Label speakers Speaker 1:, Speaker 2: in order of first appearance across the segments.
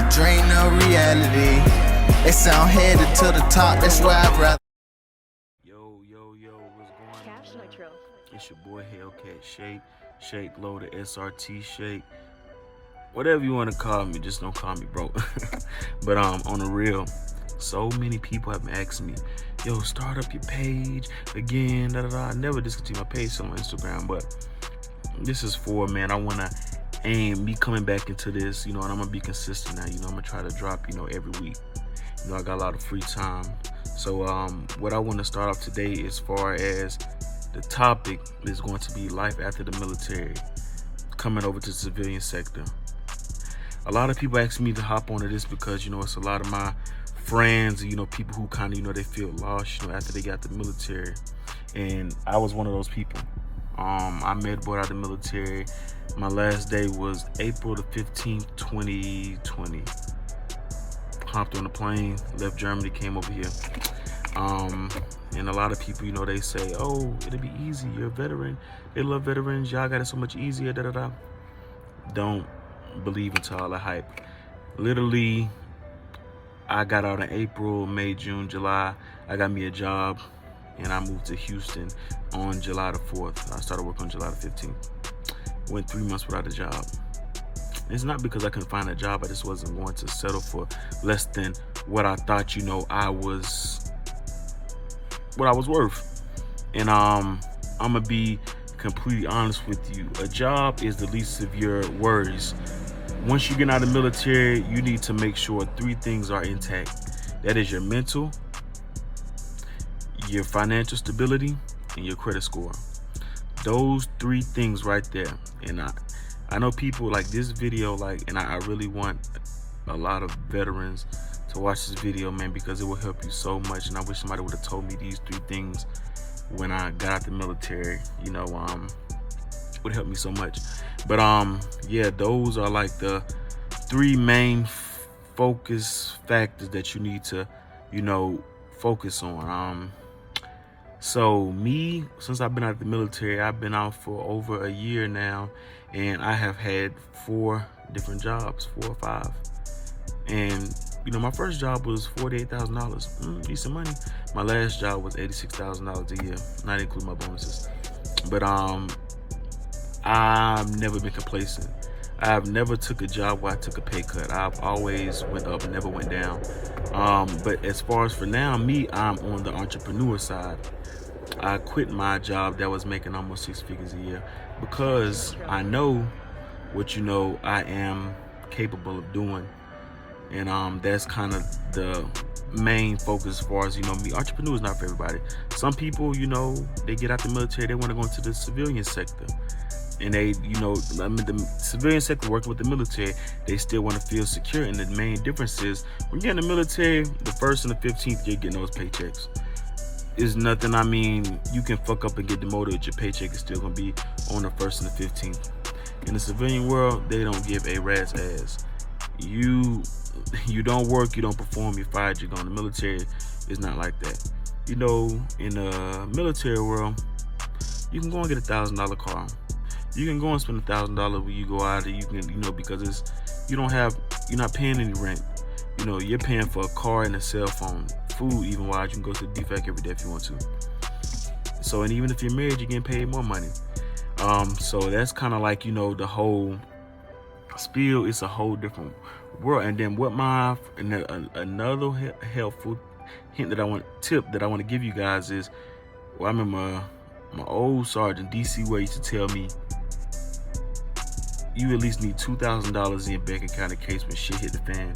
Speaker 1: dream, no reality. They sound headed to the top, that's where I'd rather.
Speaker 2: Yo, what's going
Speaker 3: Cash
Speaker 2: on, man?
Speaker 3: Nitro.
Speaker 2: It's your boy Hellcat Shake, Low the SRT Shake. Whatever you want to call me, just don't call me bro. But on the real, so many people have been asking me, yo, start up your page again, I never discontinue my page on Instagram, but this is for, man, I wanna aim me coming back into this, and I'm gonna be consistent now. I'm gonna try to drop, every week. I got a lot of free time. So what I want to start off today, as far as the topic, is going to be life after the military, coming over to the civilian sector. A lot of people ask me to hop onto this because, it's a lot of my friends, people who kind of, they feel lost, after they got the military. And I was one of those people. I met board out of the military. My last day was April the 15th, 2020. Hopped on a plane, left Germany, came over here. And a lot of people, they say, oh, it'll be easy. You're a veteran. They love veterans. Y'all got it so much easier, Don't believe into all the hype. Literally, I got out in April, May, June, July. I got me a job, and I moved to Houston on July the 4th. I started working on July the 15th. Went 3 months without a job. It's not because I couldn't find a job. I just wasn't going to settle for less than what I thought, what I was worth. And I'm gonna be completely honest with you. A job is the least of your worries. Once you get out of the military, you need to make sure 3 things are intact. That is your mental, your financial stability, and your credit score. Those 3 things right there. And I know people like this video, and I really want a lot of veterans to watch this video, man, because it will help you so much. And I wish somebody would have told me these 3 things when I got out the military. Would help me so much. But yeah, those are like the 3 main focus factors that you need to, focus on. So me, since I've been out of the military, I've been out for over a year now, and I have had 4 different jobs, 4 or 5. And my first job was $48,000, decent money. My last job was $86,000 a year, not including my bonuses. But I've never been complacent. I've never took a job where I took a pay cut. I've always went up and never went down. But as far as for now, I'm on the entrepreneur side. I quit my job that was making almost 6 figures a year because I know what I am capable of doing. And that's kind of the main focus as far as, me. Entrepreneur is not for everybody. Some people, they get out the military, they want to go into the civilian sector. And they, the civilian sector working with the military, they still want to feel secure. And the main difference is when you're in the military, the 1st and the 15th, you're getting those paychecks. It's nothing. You can fuck up and get demoted. Your paycheck is still going to be on the 1st and the 15th. In the civilian world, they don't give a rat's ass. You don't work, you don't perform, you're fired, you're gone. The military is not like that. In the military world, you can go and get $1,000 car. You can go and spend $1,000 when you go out, and you can, because you're not paying any rent. You're paying for a car and a cell phone, food, even while you can go to the DFAC every day if you want to. So, and even if you're married, you're getting paid more money. So that's kind of like, the whole spiel. It's a whole different world. And then another helpful tip that I want to give you guys is, I remember my old sergeant DC Ware used to tell me, you at least need $2,000 in your bank account in case when shit hit the fan.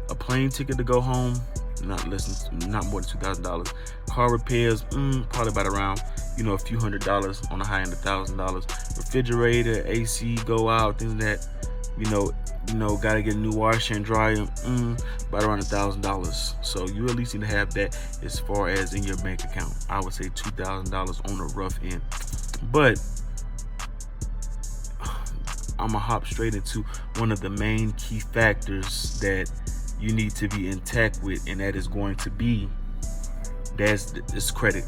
Speaker 2: A plane ticket to go home, not more than $2,000. Car repairs, probably about around, a few $100s on the high end, $1,000. Refrigerator, AC go out, things like that. Gotta get a new washer and dryer, about around $1,000. So you at least need to have that as far as in your bank account. I would say $2,000 on the rough end. But I'm gonna hop straight into one of the main key factors that you need to be intact with, and that is going to be this credit.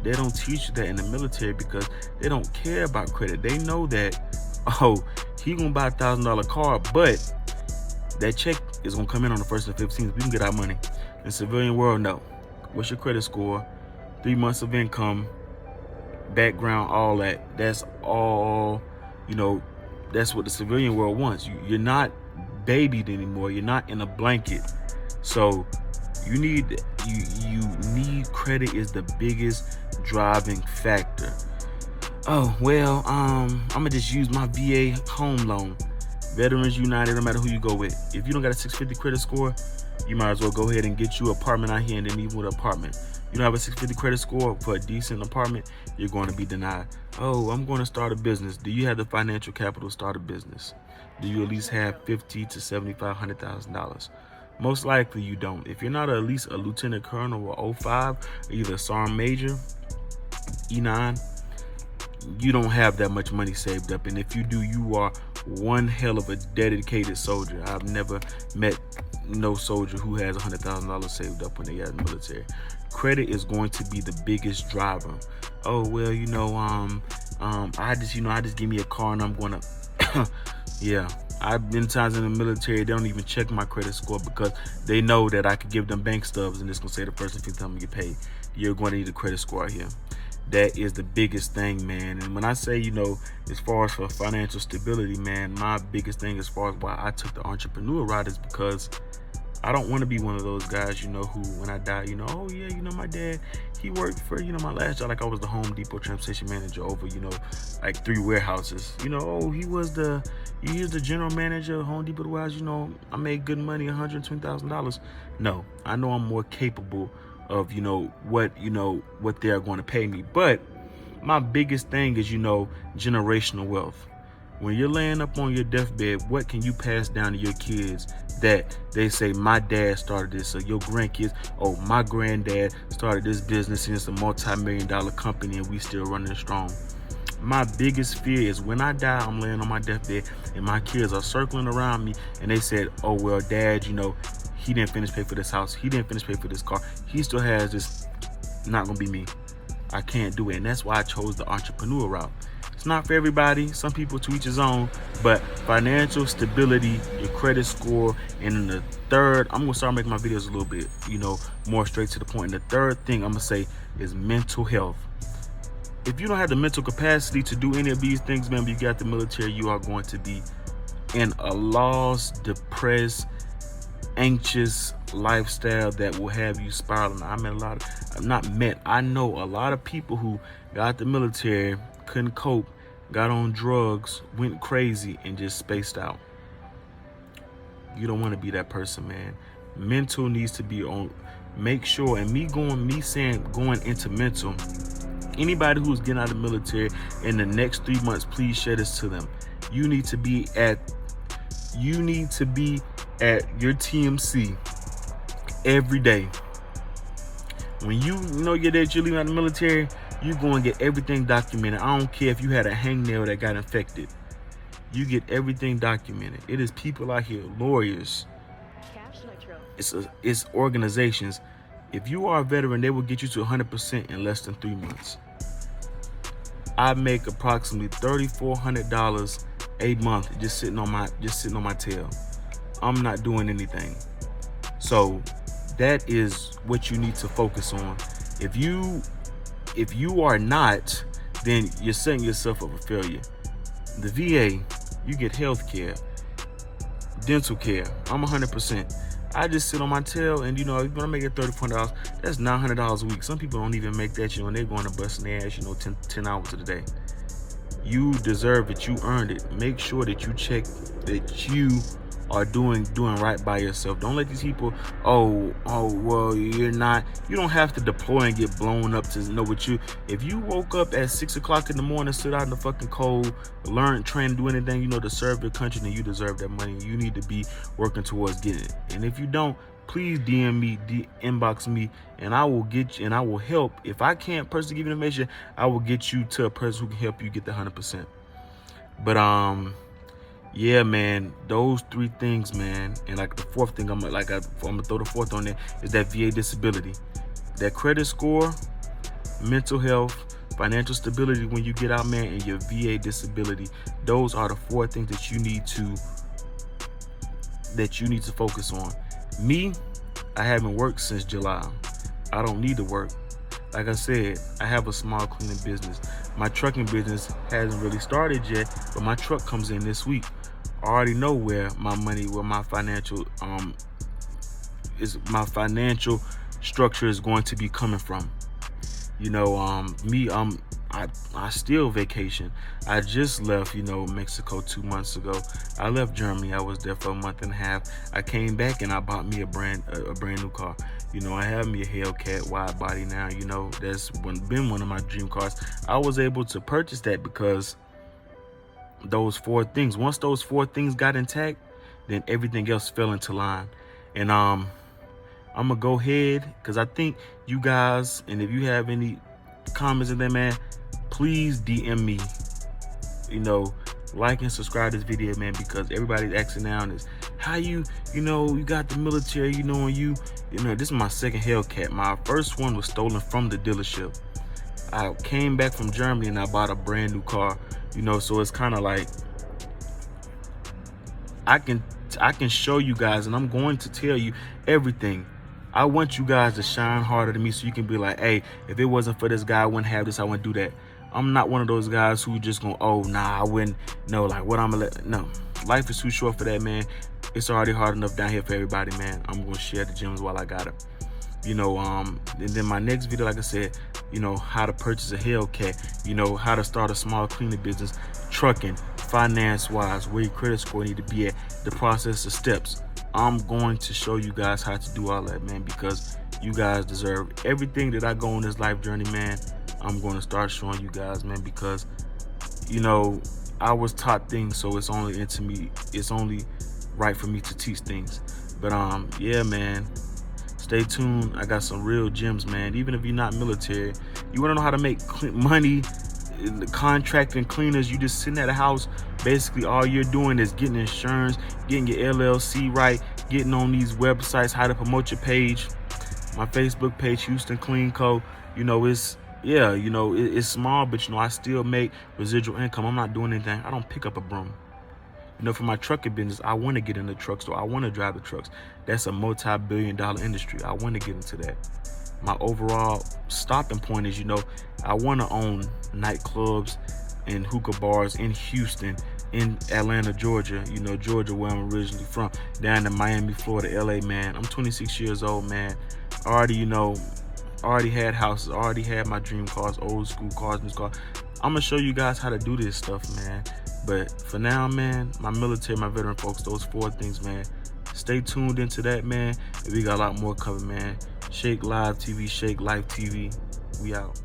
Speaker 2: They don't teach you that in the military because they don't care about credit. They know that, he gonna buy $1,000 car, but that check is gonna come in on the 1st and 15th. We can get our money. In civilian world, no. What's your credit score? 3 months of income, background, all that. That's all, that's what the civilian world wants. You're not babied anymore. You're not in a blanket. So you need credit is the biggest driving factor. Oh, well, I'm gonna just use my VA home loan. Veterans United, no matter who you go with. If you don't got a 650 credit score, you might as well go ahead and get you an apartment out here, and then even with an apartment. You don't have a 650 credit score for a decent apartment, you're going to be denied. Oh, I'm going to start a business. Do you have the financial capital to start a business? Do you at least have $50,000 to $7,500,000? Most likely you don't. If you're not at least a lieutenant colonel or 05, or either a sergeant major, E9, you don't have that much money saved up. And if you do, you are one hell of a dedicated soldier. I've never met no soldier who has $100,000 saved up when they got in the military. Credit is going to be the biggest driver. Oh, well, I just give me a car and I'm going to, yeah. I've been times in the military, they don't even check my credit score because they know that I could give them bank stubs and it's going to say the first 15 time you get paid. You're going to need a credit score out here. That is the biggest thing, man. And when I say, as far as for financial stability, man, my biggest thing as far as why I took the entrepreneur route is because I don't want to be one of those guys, who when I die, oh yeah, my dad, he worked for, my last job, like I was the Home Depot transportation manager over, like 3 warehouses. Oh, he was the general manager of Home Depot warehouse, I made good money, $120,000. No, I know I'm more capable of, what they are going to pay me. But my biggest thing is, generational wealth. When you're laying up on your deathbed, what can you pass down to your kids that they say, my dad started this, or your grandkids, oh, my granddad started this business and it's a multi-million-dollar company and we still running strong. My biggest fear is when I die, I'm laying on my deathbed and my kids are circling around me and they said, oh, well, dad, he didn't finish pay for this house. He didn't finish pay for this car. He still has this. Not going to be me. I can't do it. And that's why I chose the entrepreneur route. It's not for everybody. Some people to each his own. But financial stability, your credit score, and then the third, I'm going to start making my videos a little bit, more straight to the point. And the third thing I'm going to say is mental health. If you don't have the mental capacity to do any of these things, man, but you got the military, you are going to be in a lost, depressed, anxious lifestyle that will have you spiraling. I know a lot of people who got the military, couldn't cope, got on drugs, went crazy, and just spaced out. You don't want to be that person, man. Mental needs to be on. Make sure, and going into mental, anybody who's getting out of the military in the next 3 months, please share this to them. You need to be at your TMC every day. When you're leaving out of the military, you're going to get everything documented. I don't care if you had a hangnail that got infected. You get everything documented. It is people out here, lawyers. It's organizations. If you are a veteran, they will get you to 100% in less than 3 months. I make approximately $3,400 a month just sitting on my tail. I'm not doing anything. So that is what you need to focus on. If you are not, then you're setting yourself up for failure. The VA, you get health care, dental care. I'm 100%. I just sit on my tail, and when I make it $3,400, that's $900 a week. Some people don't even make that, and they're going to bust their ass, 10 hours of the day. You deserve it. You earned it. Make sure that you check that you are doing right by yourself. Don't let these people, well, you're not. You don't have to deploy and get blown up to know what you. If you woke up at 6 o'clock in the morning, stood out in the fucking cold, learn, train, do anything, to serve your country, then you deserve that money. You need to be working towards getting it. And if you don't, please DM me, inbox me, and I will get you, and I will help. If I can't personally give you information, I will get you to a person who can help you get the 100%. But yeah, man, those 3 things, man, and like the fourth thing, I'm gonna throw the fourth on there is that VA disability, that credit score, mental health, financial stability when you get out, man, and your VA disability. Those are the 4 things that you need to that you need to focus on. Me, I haven't worked since July. I don't need to work. Like I said, I have a small cleaning business. My trucking business hasn't really started yet, but my truck comes in this week. I already know where my money, where my financial structure is going to be coming from. You know, me, I still vacation. I just left, Mexico 2 months ago. I left Germany. I was there for a month and a half. I came back and I bought me a brand new car. I have me a Hellcat wide body now. That's been one of my dream cars. I was able to purchase that because those 4 things. Once those 4 things got intact, then everything else fell into line. And I'm gonna go ahead, because I think you guys, and if you have any comments in there, man, please DM me. Like and subscribe to this video, man, because everybody's asking now is how you got the military, and this is my second Hellcat. My first one was stolen from the dealership. I came back from Germany and I bought a brand new car, so it's kind of like I can show you guys, and I'm going to tell you everything. I want you guys to shine harder than me, so you can be like, hey, if it wasn't for this guy, I wouldn't have this, I wouldn't do that. I'm not one of those guys who just gonna, oh, nah, I wouldn't know, like, what I'm gonna let. No, life is too short for that, man. It's already hard enough down here for everybody, man. I'm gonna share the gems while I got it. And then my next video, like I said, how to purchase a Hellcat, how to start a small cleaning business, trucking, finance-wise, where your credit score need to be at, the process, the steps. I'm going to show you guys how to do all that, man, because you guys deserve everything that I go on this life journey, man. I'm going to start showing you guys, man, because, I was taught things, so it's only into me. It's only right for me to teach things. But, yeah, man, stay tuned. I got some real gems, man. Even if you're not military, you want to know how to make money, the contracting cleaners, you just sitting at a house. Basically, all you're doing is getting insurance, getting your LLC right, getting on these websites, how to promote your page. My Facebook page, Houston Clean Co. It's small, but I still make residual income. I'm not doing anything. I don't pick up a broom. For my trucking business, I want to get in the truck store. I want to drive the trucks. That's a multi-billion-dollar industry. I want to get into that. My overall stopping point is, I want to own nightclubs and hookah bars in Houston, in Atlanta, Georgia, Georgia, where I'm originally from, down to Miami, Florida, LA, man. I'm 26 years old, man. Already had houses, already had my dream cars, old school cars, new cars. I'm gonna show you guys how to do this stuff, man. But for now, man, my military, my veteran folks, those 4 things, man. Stay tuned into that, man. And we got a lot more coming, man. Shake Live TV, Shake Life TV. We out.